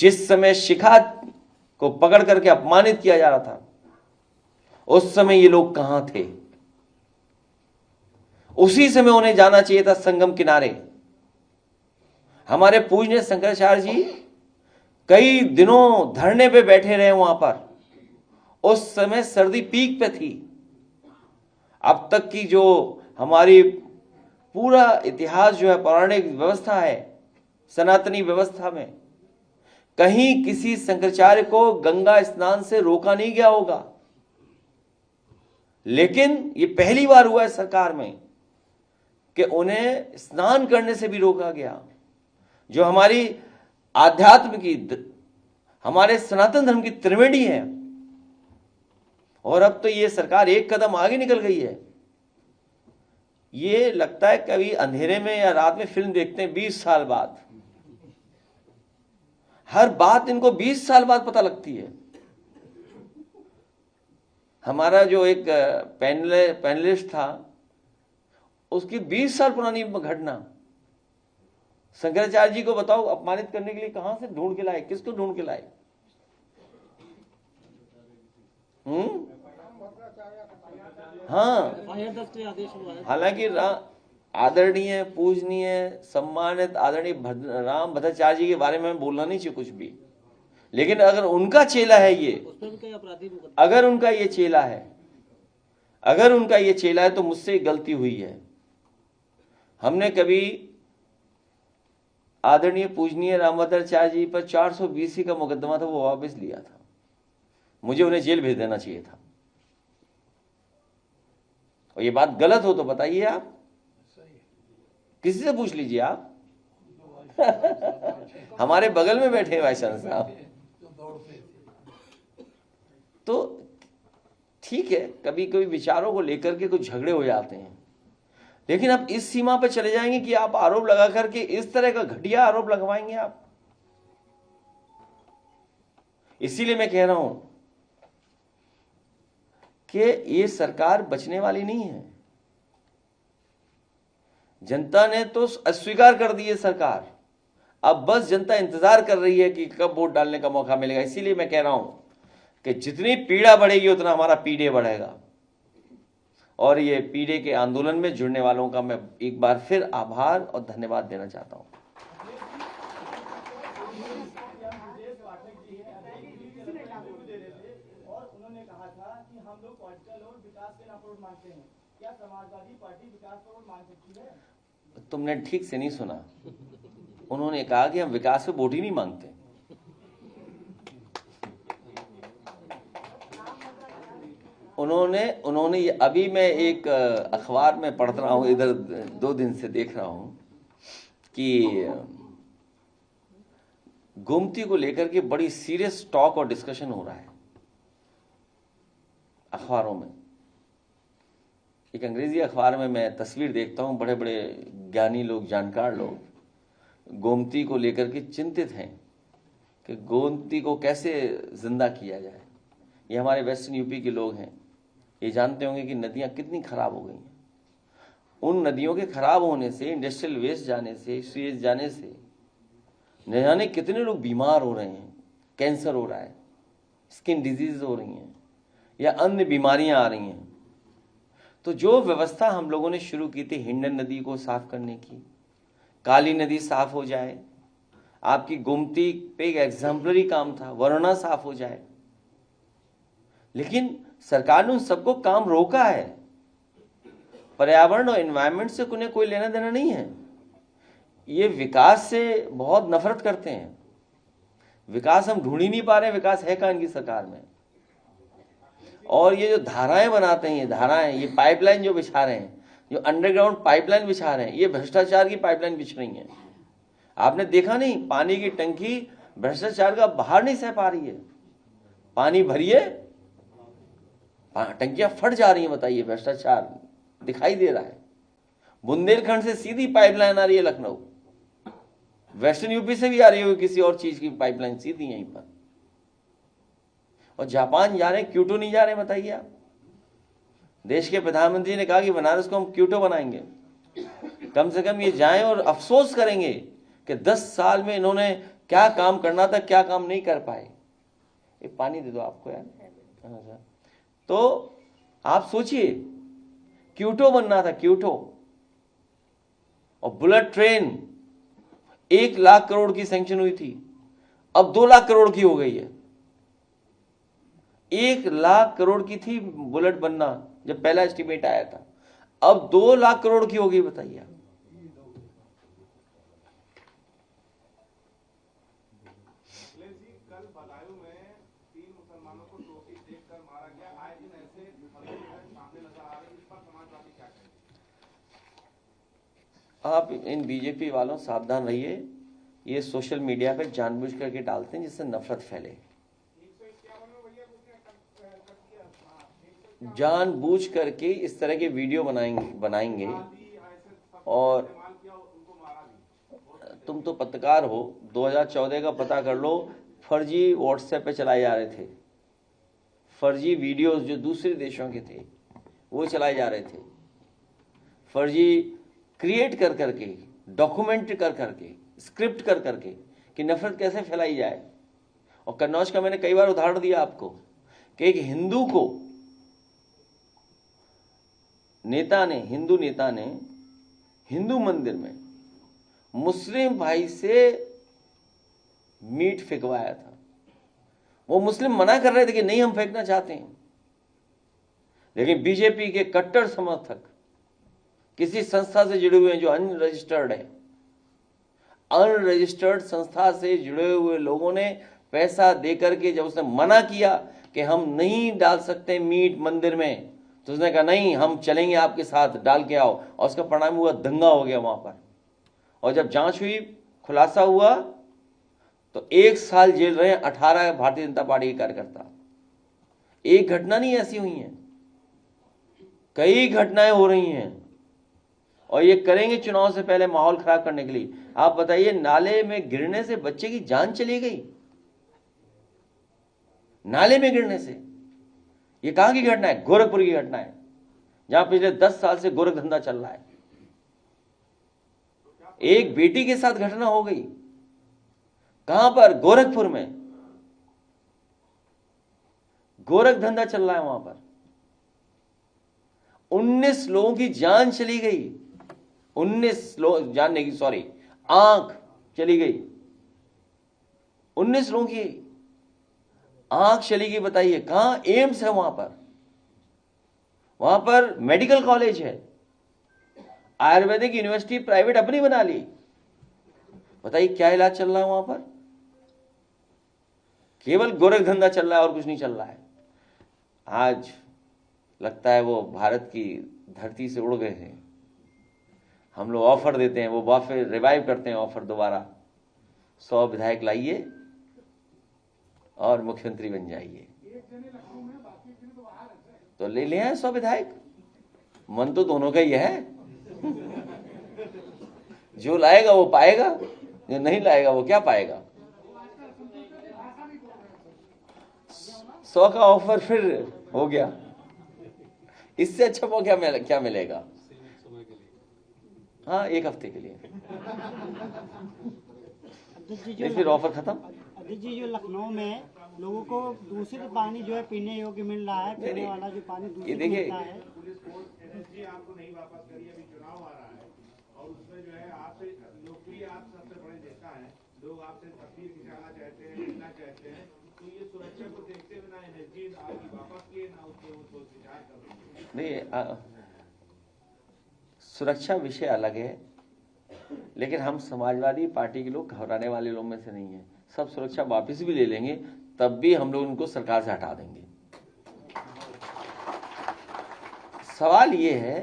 जिस समय शिखा को पकड़ करके अपमानित किया जा रहा था, उस समय ये लोग कहां थे? उसी समय उन्हें जाना चाहिए था संगम किनारे। हमारे पूज्य शंकराचार्य जी कई दिनों धरने पे बैठे रहे वहां पर। उस समय सर्दी पीक पे थी। अब तक की जो हमारी पूरा इतिहास जो है, पौराणिक व्यवस्था है, सनातनी व्यवस्था में कहीं किसी शंकराचार्य को गंगा स्नान से रोका नहीं गया होगा। लेकिन ये पहली बार हुआ है सरकार में कि उन्हें स्नान करने से भी रोका गया। जो हमारी आध्यात्म की, हमारे सनातन धर्म की त्रिवेणी है। और अब तो ये सरकार एक कदम आगे निकल गई है। ये लगता है कभी अंधेरे में या रात में फिल्म देखते हैं 20 साल बाद। हर बात इनको 20 साल बाद पता लगती है। हमारा जो एक पैनलिस्ट था, उसकी 20 साल पुरानी घटना शंकराचार्य जी को बताओ अपमानित करने के लिए कहां से ढूंढ के लाए, किसको ढूंढ के लाए? हाँ, हालांकि आदरणीय, पूजनीय, सम्मानित आदरणीय राम भद्राचार्य जी के बारे में बोलना नहीं चाहिए कुछ भी। लेकिन अगर उनका चेला है ये, अगर उनका ये चेला है तो मुझसे गलती हुई है। हमने कभी आदरणीय पूजनीय रामभद्राचार्य जी पर 420 का मुकदमा था, वो वापस लिया था। मुझे उन्हें जेल भेज देना चाहिए था। और ये बात गलत हो तो बताइए आप, किसी से पूछ लीजिए आप। हमारे बगल में बैठे वाइस चांसलर साहब। तो ठीक है, कभी कभी विचारों को लेकर के कुछ झगड़े हो जाते हैं, लेकिन आप इस सीमा पर चले जाएंगे कि आप आरोप लगा करके इस तरह का घटिया आरोप लगवाएंगे आप। इसीलिए मैं कह रहा हूं कि ये सरकार बचने वाली नहीं है। जनता ने तो अस्वीकार कर दी है सरकार। अब बस जनता इंतजार कर रही है कि कब वोट डालने का मौका मिलेगा। इसीलिए मैं कह रहा हूं कि जितनी पीड़ा बढ़ेगी उतना हमारा पीडे बढ़ेगा। और ये पीडे के आंदोलन में जुड़ने वालों का मैं एक बार फिर आभार और धन्यवाद देना चाहता हूं। तुमने ठीक से नहीं सुना। उन्होंने कहा कि हम विकास पे वोट ही नहीं मांगते। उन्होंने ये अभी मैं एक अखबार में पढ़ रहा हूं, इधर 2 दिन से देख रहा हूं कि गोमती को लेकर के बड़ी सीरियस टॉक और डिस्कशन हो रहा है अखबारों में। एक अंग्रेजी अखबार में मैं तस्वीर देखता हूं, बड़े बड़े ज्ञानी लोग, जानकार लोग गोमती को लेकर के चिंतित हैं कि गोमती को कैसे जिंदा किया जाए। ये हमारे वेस्टर्न यूपी के लोग हैं, ये जानते होंगे कि नदियां कितनी खराब हो गई हैं। उन नदियों के खराब होने से, इंडस्ट्रियल वेस्ट जाने से, सीवेज जाने से न जाने कितने लोग बीमार हो रहे हैं। कैंसर हो रहा है, स्किन डिजीज हो रही हैं, या अन्य बीमारियां आ रही हैं। तो जो व्यवस्था हम लोगों ने शुरू की थी हिंडन नदी को साफ करने की, काली नदी साफ हो जाए, आपकी गोमती पे एक एग्जाम्पलरी काम था, वरुणा साफ हो जाए, लेकिन सरकार ने उन सबको काम रोका है। पर्यावरण और एनवायरनमेंट से उन्हें कोई लेना देना नहीं है। ये विकास से बहुत नफरत करते हैं। विकास हम ढूंढ ही नहीं पा रहे, विकास है कहां इनकी सरकार में। और ये जो धाराएं बनाते हैं, ये धाराएं, ये पाइपलाइन जो बिछा रहे हैं, जो अंडरग्राउंड पाइपलाइन बिछा रहे हैं, ये भ्रष्टाचार की पाइपलाइन बिछ रही है। आपने देखा नहीं, पानी की टंकी भ्रष्टाचार का बाहर नहीं सह पा रही है। पानी भरिए, टंकियां फट जा रही हैं। बताइए, भ्रष्टाचार दिखाई दे रहा है। बुंदेलखंड से सीधी पाइपलाइन आ रही है लखनऊ, वेस्टर्न यूपी से भी आ रही होगी किसी और चीज की पाइपलाइन सीधी यहीं पर। और जापान जा रहे हैं, क्योटो नहीं जा रहे। बताइए आप, देश के प्रधानमंत्री ने कहा कि बनारस को हम क्योटो बनाएंगे। कम से कम ये जाएं और अफसोस करेंगे कि 10 साल में इन्होंने क्या काम करना था, क्या काम नहीं कर पाए। ये पानी दे दो आपको यार। अच्छा, तो आप सोचिए, क्यूटो बनना था, क्यूटो, और बुलेट ट्रेन 1 लाख करोड़ की सैंक्शन हुई थी, अब 2 लाख करोड़ की हो गई है। 1 लाख करोड़ की थी बुलेट बनना जब पहला एस्टीमेट आया था, अब 2 लाख करोड़ की हो गई, बताइए आप। कल बदायूं में 3 मुसलमानों को टोपी देखकर मारा गया। आए दिन ऐसे सामने नजर आ रहे हैं, इस पर समाजवादी क्या कहेंगे? आप इन बीजेपी वालों सावधान रहिए, ये सोशल मीडिया पे जानबूझ करके डालते हैं जिससे नफरत फैले। जानबूझ करके इस तरह के वीडियो बनाएंगे। और तुम तो पत्रकार हो, 2014 का पता कर लो, फर्जी व्हाट्सएप पे चलाए जा रहे थे, फर्जी वीडियोस जो दूसरे देशों के थे वो चलाए जा रहे थे, फर्जी क्रिएट कर करके, डॉक्यूमेंट कर करके, स्क्रिप्ट कर करके कि नफरत कैसे फैलाई जाए। और कन्नौज का मैंने कई बार उदाहरण दिया आपको कि एक हिंदू को हिंदू नेता ने हिंदू मंदिर में मुस्लिम भाई से मीट फेंकवाया था। वो मुस्लिम मना कर रहे थे कि नहीं हम फेंकना चाहते हैं, लेकिन बीजेपी के कट्टर समर्थक किसी संस्था से जुड़े हुए हैं जो अनरजिस्टर्ड है, अनरजिस्टर्ड संस्था से जुड़े हुए लोगों ने पैसा देकर के जब उसने मना किया कि हम नहीं डाल सकते मीट मंदिर में, तो उसने कहा नहीं हम चलेंगे आपके साथ, डाल के आओ। और उसका परिणाम हुआ दंगा हो गया वहां पर। और जब जांच हुई, खुलासा हुआ, तो 1 साल जेल रहे 18 भारतीय जनता पार्टी के कार्यकर्ता। एक घटना नहीं ऐसी हुई है, कई घटनाएं हो रही हैं, और ये करेंगे चुनाव से पहले माहौल खराब करने के लिए। आप बताइए, नाले में गिरने से बच्चे की जान चली गई, नाले में गिरने से। ये कहां की घटना है? गोरखपुर की घटना है, जहां पिछले 10 साल से गोरख धंधा चल रहा है। एक बेटी के साथ घटना हो गई, कहां पर? गोरखपुर में। गोरख धंधा चल रहा है वहां पर। 19 लोगों की जान चली गई, 19 लोग, जान नहीं, सॉरी, आंख चली गई। 19 लोगों की आंख चली गई। बताइए, कहां? एम्स है वहां पर मेडिकल कॉलेज है, आयुर्वेदिक यूनिवर्सिटी प्राइवेट अपनी बना ली। बताइए क्या इलाज चल रहा है वहां पर? केवल गोरख धंधा चल रहा है और कुछ नहीं चल रहा है। आज लगता है वो भारत की धरती से उड़ गए हैं। हम लोग ऑफर देते हैं, वो वापस रिवाइव करते हैं ऑफर दोबारा, 100 विधायक लाइए और मुख्यमंत्री बन जाइए। तो ले ले हैं 100 विधायक, मन तो दोनों का ही है। जो लाएगा वो पाएगा, जो नहीं लाएगा वो क्या पाएगा। 100 का ऑफर फिर हो गया, इससे अच्छा वो क्या मिलेगा? हाँ, 1 हफ्ते के लिए फिर ऑफर खत्म। अध्यक्ष जी, जो लखनऊ में लोगों को दूषित पानी जो है पीने योग्य मिल रहा है, पीने वाला जो पानी दूषित मिलता है। पुलिस फोर्स जी आपको नहीं वापस करिए, अभी चुनाव आ रहा है और उसमें जो है आपसे लोकप्रिय, आप सबसे बड़े नेता हैं, लोग आपसे तस्वीर खिंचाना चाहते हैं, मिलना चाहते हैं, तो ये सुरक्षा को देखते हुए ना एनर्जी आपकी वापस किए ना उसके वो सोच विचार कर नहीं, सुरक्षा विषय अलग है, लेकिन हम समाजवादी पार्टी के लोग घबराने वाले लोग में से नहीं है। सब सुरक्षा वापस भी ले लेंगे, तब भी हम लोग उनको सरकार से हटा देंगे। सवाल ये है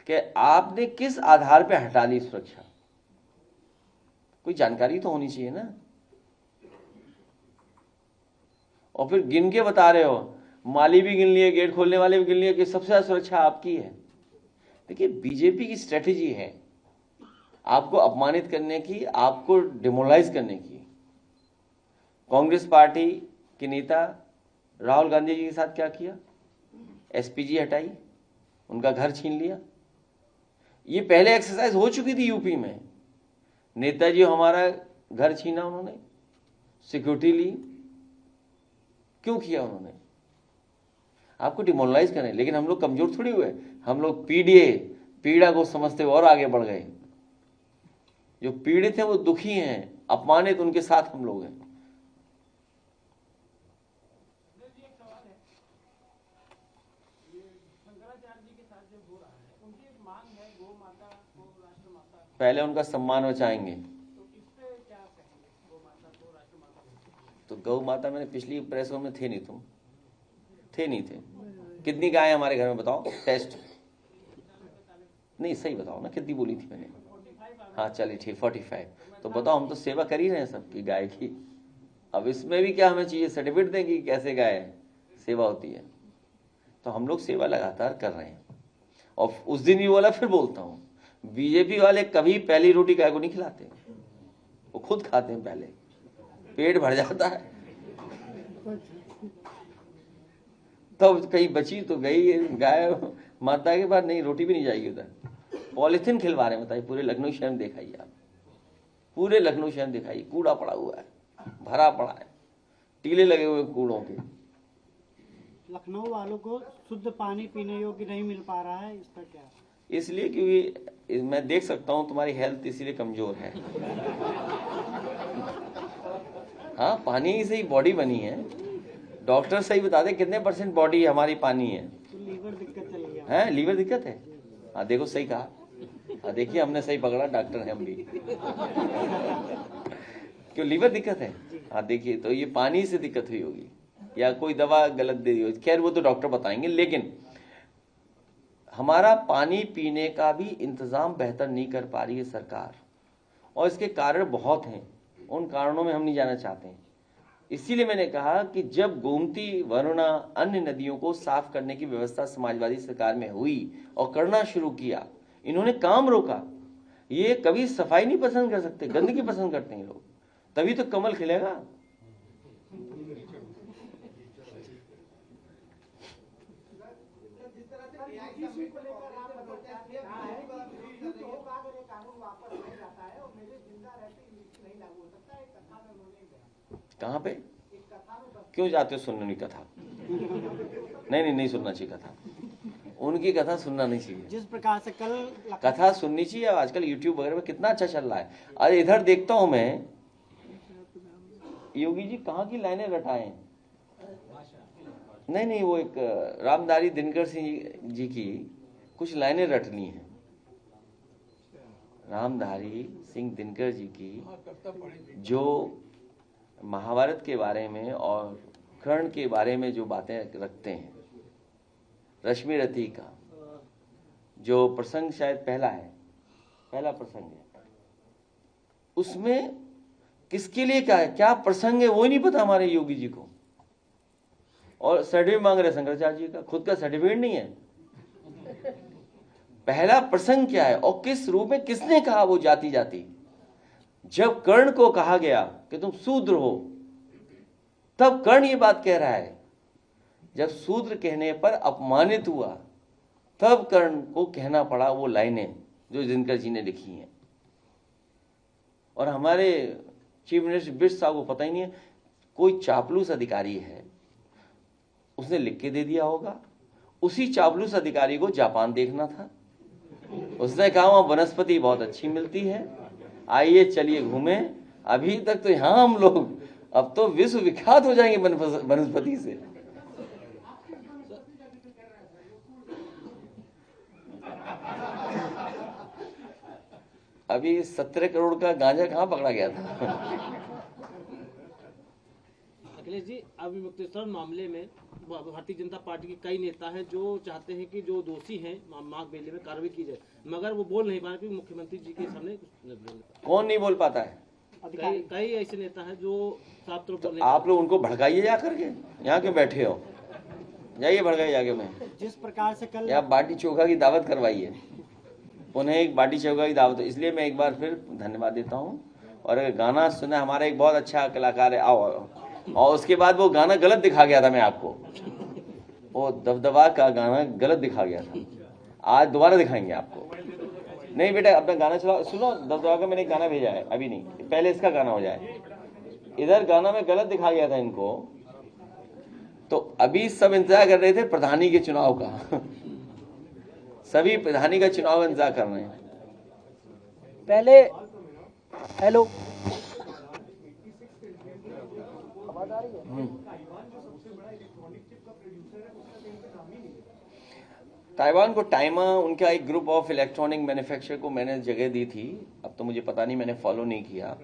कि आपने किस आधार पे हटा ली सुरक्षा, कोई जानकारी तो होनी चाहिए ना। और फिर गिन के बता रहे हो, माली भी गिन लिए, गेट खोलने वाले भी गिन लिए कि सबसे ज्यादा सुरक्षा आपकी है। देखिए, बीजेपी की स्ट्रेटेजी है आपको अपमानित करने की, आपको डिमोरलाइज करने की। कांग्रेस पार्टी के नेता राहुल गांधी जी के साथ क्या किया? एसपीजी हटाई, उनका घर छीन लिया। ये पहले एक्सरसाइज हो चुकी थी यूपी में। नेताजी हमारा घर छीना उन्होंने, सिक्योरिटी ली, क्यों किया उन्होंने? आपको डिमोरलाइज करें, लेकिन हम लोग कमजोर थोड़ी हुए, हम लोग पीड़ा को समझते हुए और आगे बढ़ गए। जो पीड़ित हैं वो दुखी हैं, अपमानित, उनके साथ हम लोग हैं। पहले उनका सम्मान बचाएंगे। तो गौ माता, मैंने पिछली प्रेसों में थे नहीं, तुम थे नहीं थे? कितनी गायें हमारे घर में बताओ? टेस्ट नहीं, सही बताओ ना, कितनी बोली थी मैंने? हाँ चलिए ठीक, 45। तो बताओ, हम तो सेवा कर ही रहे हैं सबकी गाय की। अब इसमें भी क्या हमें चाहिए? सर्टिफिकेट दें कि कैसे गाय सेवा होती है? तो हम लोग सेवा लगातार कर रहे हैं। और उस दिन भी बोला, फिर बोलता हूँ, बीजेपी वाले कभी पहली रोटी गाय को नहीं खिलाते, वो खुद खाते हैं, पहले पेट भर जाता है, तब कहीं बची तो गई गाय माता के बाद, नहीं रोटी भी नहीं जाएगी उधर। पॉलिथीन खिलवा रहे हैं, बताइए, पूरे लखनऊ शहर में दिखाइए आप, पूरे लखनऊ शहर में दिखाइए, कूड़ा पड़ा हुआ है, भरा पड़ा है, टीले लगे हुए कूड़ों के। लखनऊ वालों को शुद्ध पानी पीने योग्य नहीं मिल पा रहा है, इसका क्या? इसलिए क्योंकि मैं देख सकता हूं तुम्हारी हेल्थ इसलिए कमजोर है। हाँ, पानी से ही बॉडी बनी है। डॉक्टर सही बता दे कितने % बॉडी हमारी पानी है। तो लीवर दिक्कत चल गया है, लीवर दिक्कत है? हाँ देखो, सही कहा। हाँ देखिए, हमने सही पकड़ा, डॉक्टर है हम भी। क्यों लीवर दिक्कत है? हाँ देखिए, तो ये पानी से दिक्कत हुई होगी या कोई दवा गलत दे दी होगी, खैर वो तो डॉक्टर बताएंगे। लेकिन हमारा पानी पीने का भी इंतजाम बेहतर नहीं कर पा रही है सरकार, और इसके कारण बहुत हैं, उन कारणों में हम नहीं जाना चाहते हैं। इसीलिए मैंने कहा कि जब गोमती, वरुणा, अन्य नदियों को साफ करने की व्यवस्था समाजवादी सरकार में हुई और करना शुरू किया, इन्होंने काम रोका। ये कभी सफाई नहीं पसंद कर सकते, गंदगी पसंद करते हैं लोग, तभी तो कमल खिलेगा। कहाँ पे? क्यों जाते हो सुनने की कथा? नहीं सुनना चाहिए कथा, उनकी कथा सुनना नहीं चाहिए। जिस प्रकार से कल कथा सुननी चाहिए। आजकल यूट्यूब वगैरह में कितना अच्छा चल रहा है। अरे इधर देखता हूं मैं, योगी जी कहाँ की लाइनें रटाए। नहीं, वो एक रामधारी दिनकर सिंह जी की कुछ लाइनें रटनी है। रामधारी सिंह दिनकर जी की जो महाभारत के बारे में और कर्ण के बारे में जो बातें रखते हैं, रश्मि रथी का जो प्रसंग शायद पहला प्रसंग है, उसमें किसके लिए क्या है, क्या प्रसंग है, वो ही नहीं पता हमारे योगी जी को। और सर्टिफिकेट मांग रहे शंकराचार्य जी का, खुद का सर्टिफिकेट नहीं है। पहला प्रसंग क्या है और किस रूप में किसने कहा वो जाति। जब कर्ण को कहा गया कि तुम शूद्र हो, तब कर्ण ये बात कह रहा है। जब शूद्र कहने पर अपमानित हुआ, तब कर्ण को कहना पड़ा वो लाइनें जो दिनकर जी ने लिखी हैं। और हमारे चीफ मिनिस्टर बिष्ट साहब को पता ही नहीं है, कोई चापलूस अधिकारी है, उसने लिख के दे दिया होगा। उसी चापलूस अधिकारी को जापान देखना था, उसने कहा वहां वनस्पति बहुत अच्छी मिलती है, आइए चलिए घूमें। अभी तक तो यहां हम लोग, अब तो विश्व विख्यात हो जाएंगे वनस्पति से। अभी 17 करोड़ का गांजा कहां पकड़ा गया था? अखिलेश जी, अभी मुक्तेश्वर मामले में भारतीय जनता पार्टी के कई नेता हैं जो चाहते हैं कि जो दोषी हैं माघ मेले में कार्रवाई की जाए, मगर वो बोल नहीं पा रहे क्योंकि मुख्यमंत्री जी के सामने कौन नहीं बोल पाता है? कई ऐसे नेता हैं जो साफ तौर पर। आप लोग उनको भड़काइए जा करके, यहाँ क्यों बैठे हो? जाइए भड़काइए जाके। मैं जिस प्रकार से कल या बाटी चोखा की दावत करवाइए, उन्हें एक बाटी चोखा की दावत। इसलिए मैं एक बार फिर धन्यवाद देता हूँ। और अगर गाना सुना, हमारा एक बहुत अच्छा कलाकार है, आओ। और उसके बाद वो गाना गलत दिखा गया था, मैं आपको वो दबदबा का गाना गलत दिखा गया था, आज दोबारा दिखाएंगे आपको। नहीं बेटा अपना गाना चलाओ, सुनो दबदबा का मैंने एक गाना भेजा है, अभी नहीं, पहले इसका गाना हो जाए। इधर गाना में गलत दिखा गया था इनको, तो अभी सब इंतजार कर रहे थे प्रधानी के चुनाव का सभी प्रधानी का चुनाव इंतजार कर रहे हैं। पहले हेलो ताइवान को टाइमा, उनका एक ग्रुप ऑफ इलेक्ट्रॉनिक मैन्युफैक्चरर को मैंने जगह दी थी, अब तो मुझे पता नहीं, मैंने फॉलो नहीं किया।